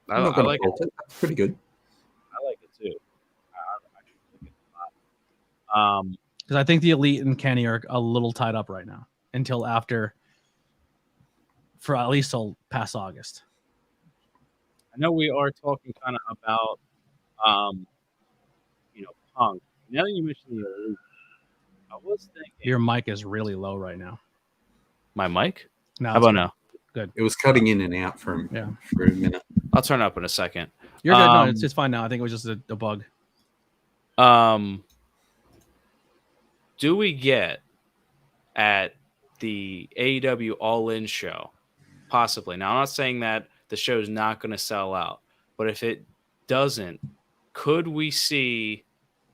I like it. That's pretty good. I like it too. I actually like it a lot. Because I think the Elite and Kenny are a little tied up right now for at least till past August. I know we are talking kind of about, Punk. Now that you mentioned the Elite, I was thinking your mic is really low right now. My mic? No, how about now? Good. It was cutting in and out for a minute. I'll turn it up in a second. You're good. No, it's fine now. I think it was just a bug. Do we get at the AEW All In show? Possibly. Now, I'm not saying that the show's not going to sell out, but if it doesn't, could we see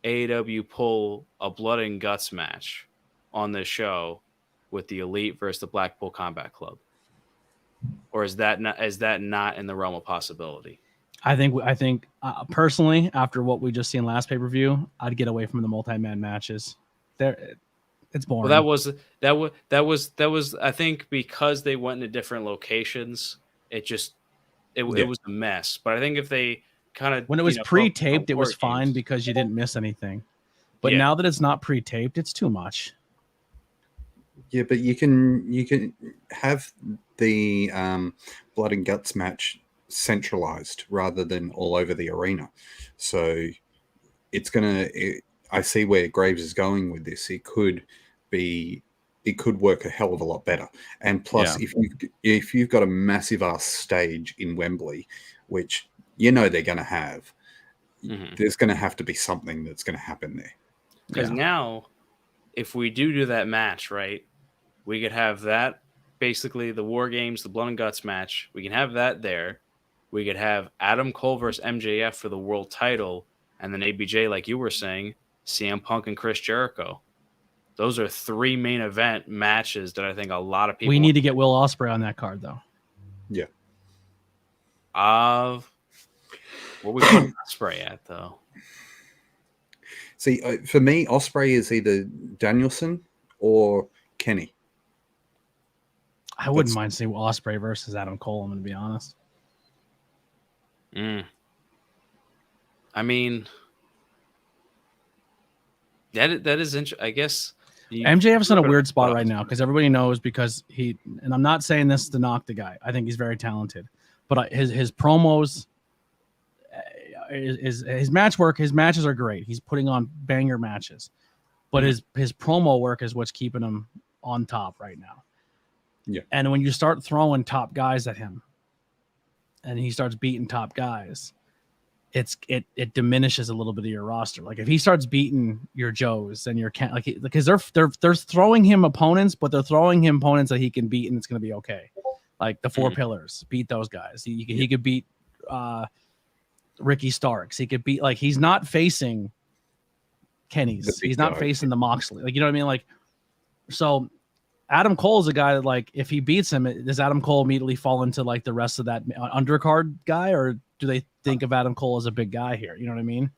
AEW pull a blood and guts match on this show with the Elite versus the Blackpool Combat Club? Or is that not in the realm of possibility? I think personally, after what we just seen last pay-per-view, I'd get away from the multi-man matches. It's boring. Well, that was I think because they went into different locations, it was a mess. But I think if they kind of when it was pre-taped, it was fine because you didn't miss anything. But now that it's not pre-taped, it's too much. Yeah, but you can have the blood and guts match centralized rather than all over the arena. So I see where Graves is going with this. It could work a hell of a lot better. And plus, if you've got a massive ass stage in Wembley, which they're going to have, there's going to have to be something that's going to happen there. Because now, if we do that match, right, we could have that, basically the War Games, the Blood and Guts match. We can have that there. We could have Adam Cole versus MJF for the world title, and then ABJ, like you were saying, CM Punk and Chris Jericho. those are 3 main event matches that I think a lot of people. We need to get Will Ospreay on that card, though. Yeah. Where we put Ospreay at, though? See, for me, Ospreay is either Danielson or Kenny. I wouldn't mind seeing Ospreay versus Adam Cole. I'm going to be honest. I mean, that is interesting. I guess MJF's in a weird spot right now because everybody knows because and I'm not saying this to knock the guy. I think he's very talented, but his promos, his match work, his matches are great. He's putting on banger matches, but his promo work is what's keeping him on top right now. Yeah. And when you start throwing top guys at him and he starts beating top guys, it diminishes a little bit of your roster. Like if he starts beating your Joes and your because they're throwing him opponents, but they're throwing him opponents that he can beat and it's going to be okay. Like the 4 pillars, beat those guys. He could beat Ricky Starks. He could beat he's not facing Kenny's. He's not facing the Moxley. Like you know what I mean? Like so. Adam Cole is a guy that if he beats him, does Adam Cole immediately fall into the rest of that undercard guy, or do they think of Adam Cole as a big guy here? You know what I mean?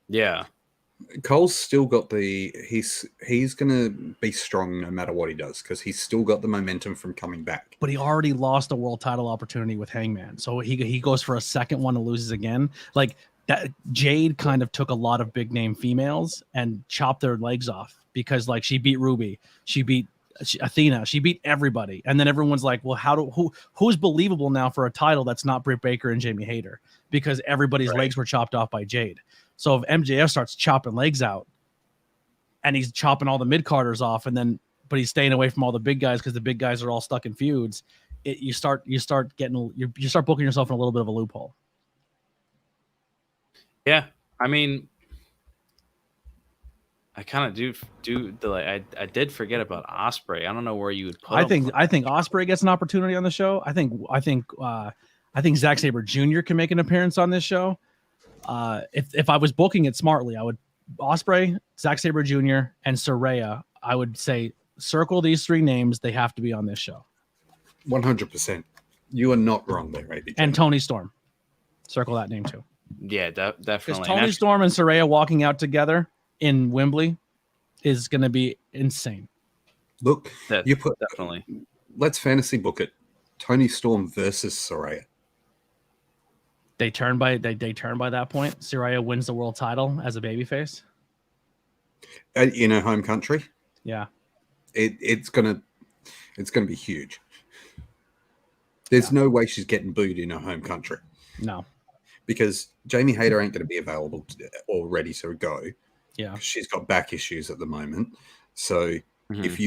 Yeah. Cole's still got he's going to be strong no matter what he does because he's still got the momentum from coming back. But he already lost a world title opportunity with Hangman, so he goes for a second one and loses again. Like that, Jade kind of took a lot of big name females and chopped their legs off because she beat Ruby, she beat Athena, she beat everybody, and then everyone's like, well, who's believable now for a title that's not Britt Baker and Jamie Hayter because everybody's legs were chopped off by Jade. So if MJF starts chopping legs out and he's chopping all the mid-carders off but he's staying away from all the big guys because the big guys are all stuck in feuds, you start booking yourself in a little bit of a loophole. Yeah, I mean, I kind of do I did forget about Ospreay. I don't know where you would put him. I think Ospreay gets an opportunity on the show. I think Zack Sabre Jr. can make an appearance on this show. If I was booking it smartly, I would Ospreay, Zack Sabre Jr. and Saraya. I would say circle these 3 names. They have to be on this show. 100%. You are not wrong there, right? And Tony Storm. Circle that name too. Yeah, definitely. Because Tony Storm and Saraya walking out together in Wembley is going to be insane. Look, definitely. Let's fantasy book it. Tony Storm versus Saraya. They turn by that point. Saraya wins the world title as a babyface in her home country. Yeah, it's gonna be huge. There's no way she's getting booed in her home country. No, because Jamie Hayter ain't going to be available or ready to go. Yeah, she's got back issues at the moment. So if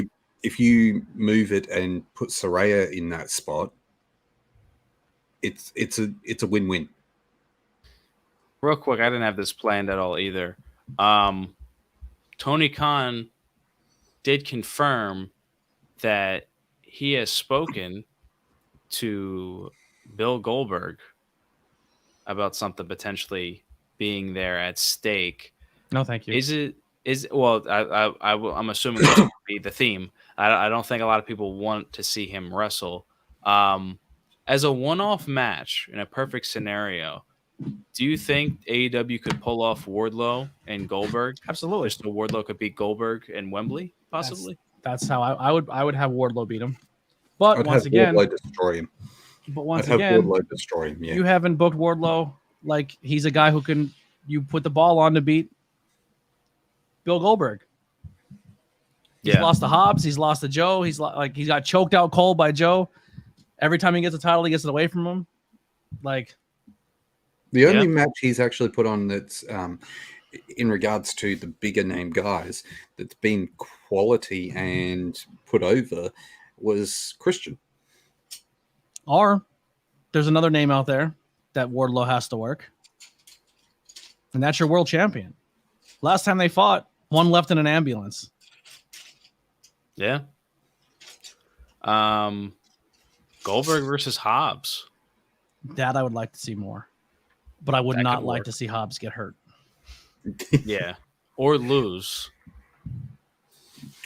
you move it and put Saraya in that spot, it's a win-win. Real quick, I didn't have this planned at all either. Tony Khan did confirm that he has spoken to Bill Goldberg about something potentially being there at stake. No, thank you. I'm assuming that's going to be the theme. I don't think a lot of people want to see him wrestle. As a one-off match in a perfect scenario, do you think AEW could pull off Wardlow and Goldberg? Absolutely. So Wardlow could beat Goldberg in Wembley, possibly? That's how I would have Wardlow beat him. But I'd once have again, Wardlow destroy him. But once I'd again, have Wardlow destroy him. Yeah. You haven't booked Wardlow like he's a guy who can you put the ball on to beat Bill Goldberg. He's lost to Hobbs. He's lost to Joe. He's got choked out cold by Joe. Every time he gets a title, he gets it away from him. The only match he's actually put on that's in regards to the bigger name guys that's been quality and put over was Christian. Or there's another name out there that Wardlow has to work, and that's your world champion. Last time they fought, one left in an ambulance. Yeah. Goldberg versus Hobbs. That I would like to see more, but I would not like to see Hobbs get hurt. Yeah, or lose.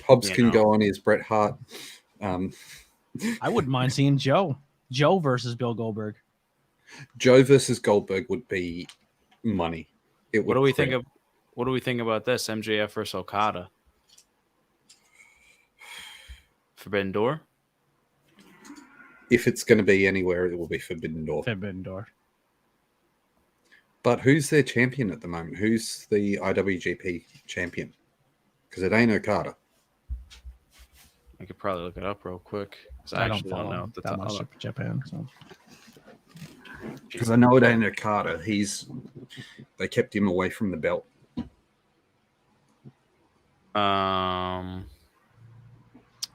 Hobbs You can know. go on his Bret Hart. I wouldn't mind seeing Joe versus Bill Goldberg. Joe versus Goldberg would be money. What do we think about this? MJF versus Okada. Forbidden Door. If it's going to be anywhere, it will be Forbidden Door. Forbidden Door. But who's their champion at the moment? Who's the IWGP champion? Because it ain't Okada. I could probably look it up real quick. I actually don't know the that much Japan. So. Because I know it ain't Okada. They kept him away from the belt.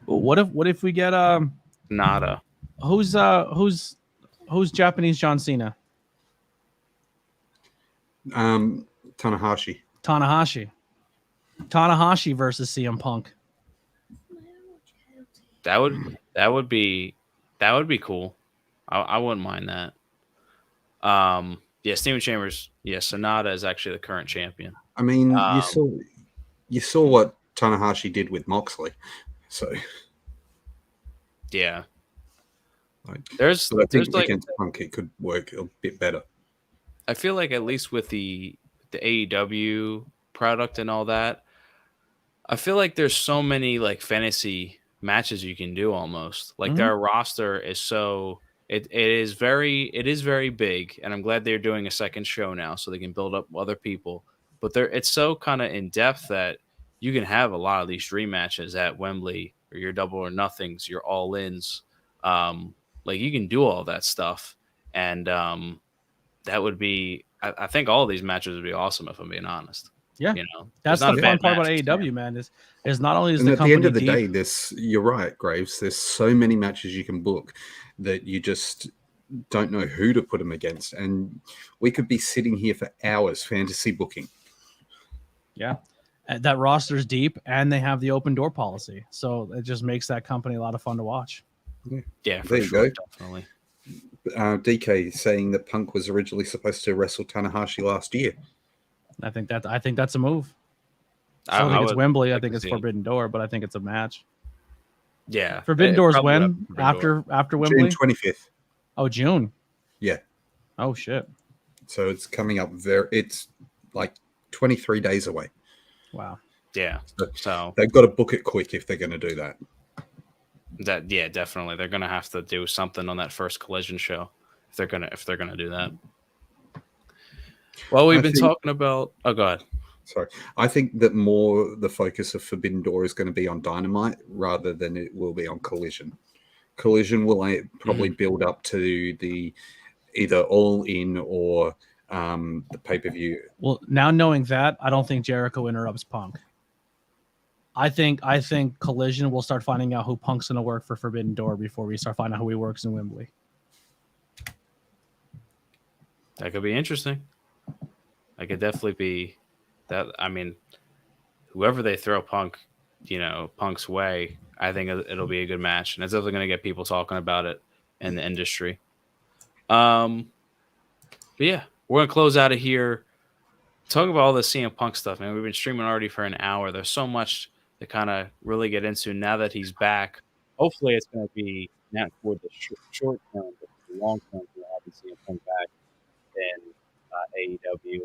What if we get Nada. who's Japanese John Cena? Tanahashi. Tanahashi versus CM Punk. That would be cool. I wouldn't mind that. Yeah, Steven Chambers. Yeah, Sonata is actually the current champion. I mean, you saw what Tanahashi did with Moxley, so yeah. Like, There's like against Punk it could work a bit better. I feel like at least with the AEW product and all that, I feel like there's so many like fantasy matches you can do almost. Like their roster is so it is very big, and I'm glad they're doing a second show now so they can build up other people. But it's so kind of in depth that you can have a lot of these dream matches at Wembley or your double or nothings, your all ins. Like you can do all that stuff, and that would be. I think all of these matches would be awesome if I'm being honest. Yeah, you know, that's the fun part about AEW, man. Is not only is and the at company the end of the deep, day, you're right, Graves. There's so many matches you can book that you just don't know who to put them against, and we could be sitting here for hours fantasy booking. Yeah, that roster's deep, and they have the open door policy, so it just makes that company a lot of fun to watch. Yeah, for there you sure, go. Definitely. DK saying that Punk was originally supposed to wrestle Tanahashi last year. I think that's a move. I don't think it's Wembley. I think it's Forbidden Door, but I think it's a match. Yeah, Forbidden Door's when after Wembley. June 25th. Oh, June. Yeah. Oh shit. So it's coming up it's like 23 days away. Wow. Yeah. So they've got to book it quick if they're going to do that. Yeah, definitely. They're gonna have to do something on that first Collision show if they're gonna do that. Well, we've been talking about. Oh God. Sorry, I think that more the focus of Forbidden Door is going to be on Dynamite rather than it will be on Collision. Collision will probably build up to the either All In or the pay-per-view. Well, now knowing that, I don't think Jericho interrupts Punk. I think Collision will start finding out who Punk's going to work for Forbidden Door before we start finding out who he works in Wembley. That could be interesting. That could definitely be that. I mean, whoever they throw Punk's way, I think it'll be a good match, and it's definitely going to get people talking about it in the industry. But yeah, we're going to close out of here. Talking about all the CM Punk stuff, man. We've been streaming already for an hour. There's so much to kind of really get into now that he's back. Hopefully, it's going to be not for the short term, but for the long term. We'll have CM Punk back in AEW.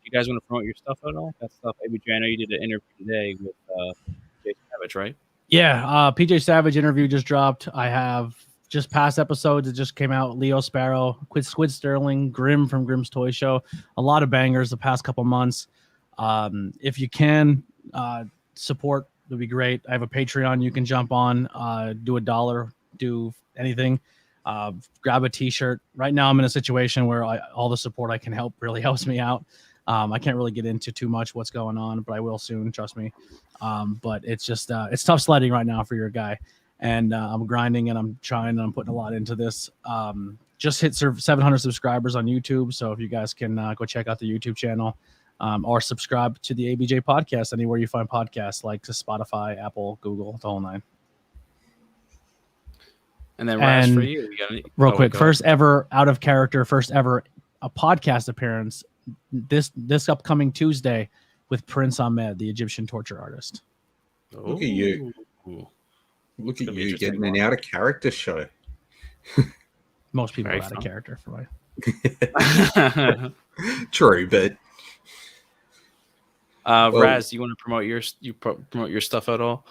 You guys want to promote your stuff at all? That stuff, ABJ. I know you did an interview today with PJ Savage, right? Yeah, PJ Savage interview just dropped. I have just past episodes. It just came out. Leo Sparrow, Squid Sterling, Grim from Grimm's Toy Show. A lot of bangers the past couple months. If you can support, would be great. I have a Patreon you can jump on. Do $1, do anything. Grab a T-shirt. Right now, I'm in a situation where all the support I can help really helps me out. I can't really get into too much what's going on, but I will soon. Trust me. But it's just it's tough sledding right now for your guy. And I'm grinding and I'm trying and I'm putting a lot into this. Just hit 700 subscribers on YouTube. So if you guys can go check out the YouTube channel or subscribe to the ABJ podcast anywhere you find podcasts, like to Spotify, Apple, Google, the whole nine. And then Raz, for you, real quick, first ever out of character, first ever a podcast appearance this upcoming Tuesday with Prince Ahmed, the Egyptian torture artist. Look at you. Ooh. Look It's at gonna be you interesting. getting an out of character show. Most people Very are out of fun. character for me. True, but Raz, do you want to promote promote your stuff at all?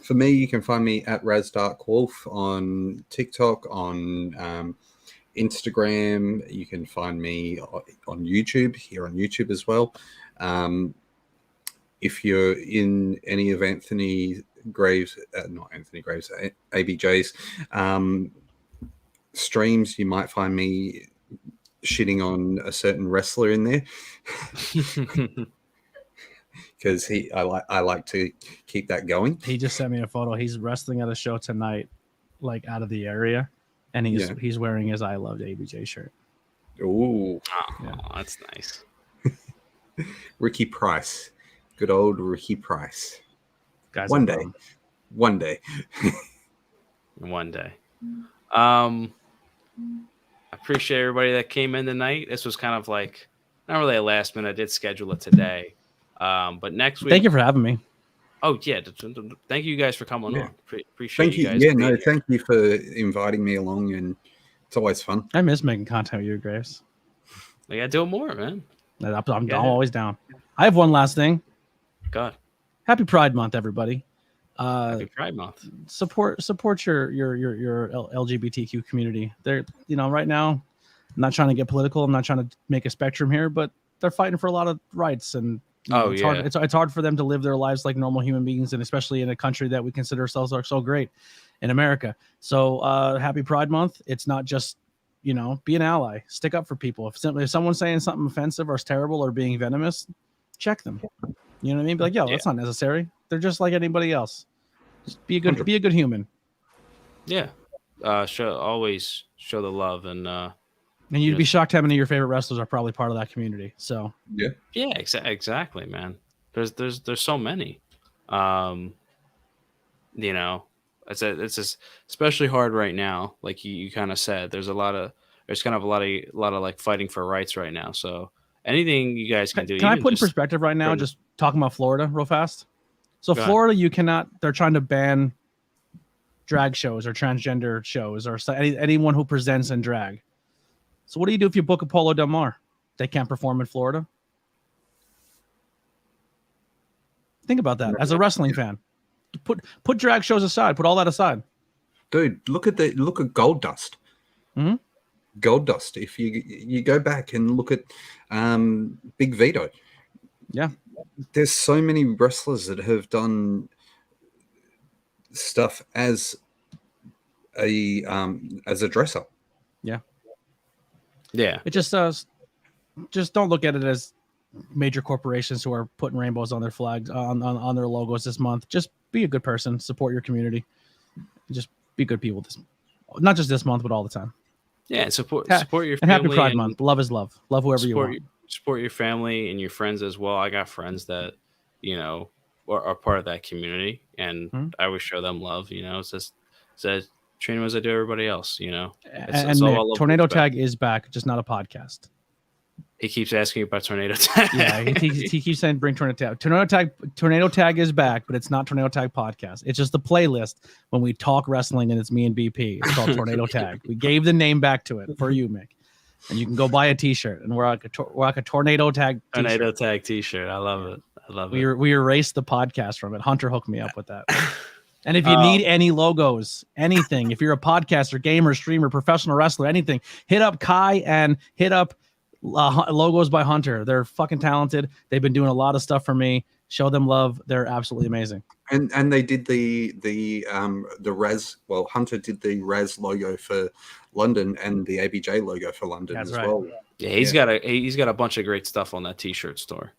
for me, you can find me at RazDarkWolf on TikTok, on Instagram. You can find me on YouTube, here on YouTube as well. If you're in any of Anthony Graves, not Anthony Graves, ABJ's streams, you might find me shitting on a certain wrestler in there. Because I like to keep that going. He just sent me a photo. He's wrestling at a show tonight, like out of the area, and he's wearing his "I Loved ABJ" shirt. Ooh, Oh, that's nice. Ricky Price, good old Ricky Price. Guys, One day. One day. I appreciate everybody that came in tonight. This was kind of like not really a last minute. I did schedule it today. But next week. Thank you for having me. Oh yeah, thank you guys for coming on. Appreciate Thank you. guys. Yeah, being no, here. thank you for inviting me along, and it's always fun. I miss making content with you, Graves. We gotta do it more, man. I'm always down. I have one last thing. God, Happy Pride Month, everybody. happy Pride Month. Support your LGBTQ community. They're right now. I'm not trying to get political. I'm not trying to make a spectrum here, but they're fighting for a lot of rights, and it's hard. It's hard for them to live their lives like normal human beings, and especially in a country that we consider ourselves are so great in America. So happy Pride Month. It's not just be an ally, stick up for people. If someone's saying something offensive or terrible or being venomous, check them. You know what I mean? Be like, that's not necessary. They're just like anybody else. Just be a good human. Yeah. Always show the love and you'd be shocked how many of your favorite wrestlers are probably part of that community. So yeah, exactly, man. There's so many. It's just especially hard right now. Like you kind of said, there's kind of a lot of like fighting for rights right now. So anything you guys can do. Can I put in perspective right now? Just talking about Florida real fast. So Florida, you cannot. They're trying to ban drag shows or transgender shows or anyone who presents in drag. So what do you do if you book Apollo Del Mar? They can't perform in Florida. Think about that as a wrestling fan. Put drag shows aside. Put all that aside. dude, look at Gold Dust. Mm-hmm. Gold Dust. If you go back and look at Big Vito, yeah, there's so many wrestlers that have done stuff as a dress up. Yeah. It just don't look at it as major corporations who are putting rainbows on their flags on their logos this month. Just be a good person, support your community, just be good people. Not just this month, but all the time. Yeah, support your family. And happy Pride Month. Love is love. Love whoever you want. Support your family and your friends as well. I got friends that are part of that community, and I always show them love. It's just treat them as I do everybody else. And Nick, Tornado Tag is back, just not a podcast. He keeps asking about Tornado Tag. Yeah, he keeps saying bring Tornado Tag. Tornado Tag is back, but it's not Tornado Tag podcast. It's just the playlist when we talk wrestling, and it's me and BP. It's called Tornado Tag. We gave the name back to it for you, Mick, and you can go buy a T-shirt. And we're like a Tornado Tag. Tornado Tag T-shirt. I love it. We erased the podcast from it. Hunter hooked me up with that. And if you need any logos, anything, if you're a podcaster, gamer, streamer, professional wrestler, anything, hit up Kai and hit up Logos by Hunter. They're fucking talented. They've been doing a lot of stuff for me. Show them love. They're absolutely amazing. And they did the Raz. Well, Hunter did the Raz logo for London and the ABJ logo for London as well. Yeah, he's got a bunch of great stuff on that T-shirt store.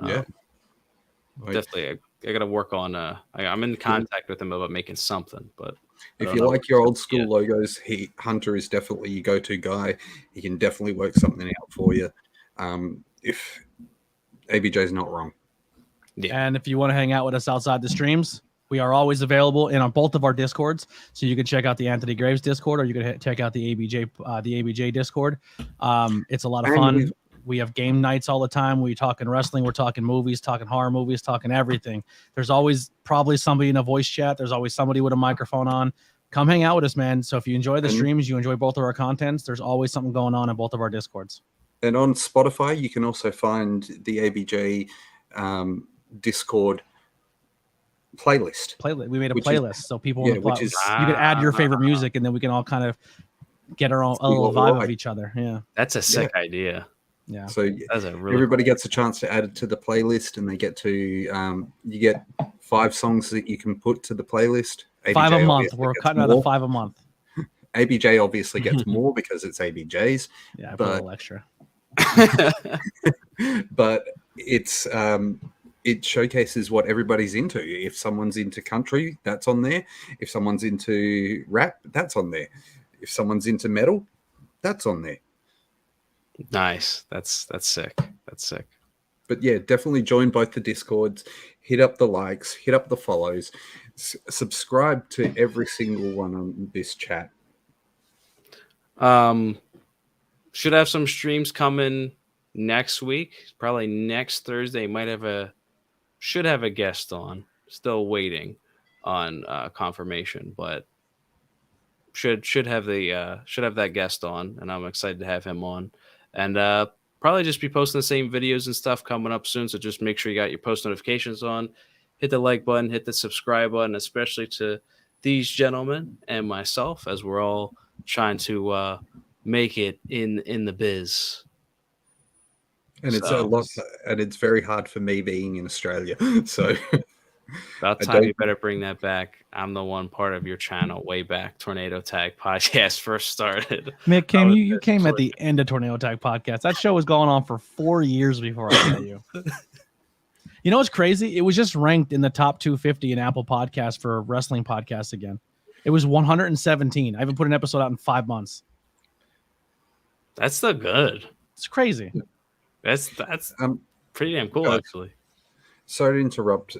Definitely. I got to work on. I'm in contact with him about making something, but if you like your old school logos, Hunter is definitely your go-to guy. He can definitely work something out for you. If ABJ is not wrong. Yeah. And if you want to hang out with us outside the streams, we are always available on both of our Discords. So you can check out the Anthony Graves Discord, or you can check out the ABJ Discord. It's a lot of fun. We have game nights all the time. We're talking wrestling, we're talking movies, talking horror movies, talking everything. There's always probably somebody in a voice chat. There's always somebody with a microphone on. Come hang out with us, man. So if you enjoy the streams, you enjoy both of our contents, there's always something going on in both of our Discords. And on Spotify, you can also find the ABJ Discord playlist. We made a playlist, so people you can add your favorite music, and then we can all kind of get our own little vibe of each other. Yeah, that's a sick idea. Yeah, so everybody gets a chance to add it to the playlist, and they get to you get 5 songs that you can put to the playlist. ABJ 5 a month. We're cutting out of 5 a month. ABJ obviously gets more because it's ABJ's. Yeah, but a little extra. But it's it showcases what everybody's into. If someone's into country, that's on there. If someone's into rap, that's on there. If someone's into metal, that's on there. Nice. That's sick. That's sick. But yeah, definitely join both the Discords. Hit up the likes. Hit up the follows. Subscribe to every single one on this chat. Should have some streams coming next week. Probably next Thursday. Should have a guest on. Still waiting on confirmation, but should have that guest on, and I'm excited to have him on. And probably just be posting the same videos and stuff coming up soon. So just make sure you got your post notifications on. Hit the like button, hit the subscribe button, especially to these gentlemen and myself, as we're all trying to make it in the biz. And it's a lot, and it's very hard for me being in Australia. So about time you better bring that back. I'm the one part of your channel way back. Tornado Tag Podcast first started. Mick came. You came at the end of Tornado Tag Podcast. That show was going on for 4 years before I met you. You know what's crazy? It was just ranked in the top 250 in Apple Podcasts for wrestling podcasts again. It was 117. I haven't put an episode out in 5 months. That's still good. It's crazy. That's pretty damn cool, actually. Sorry to interrupt,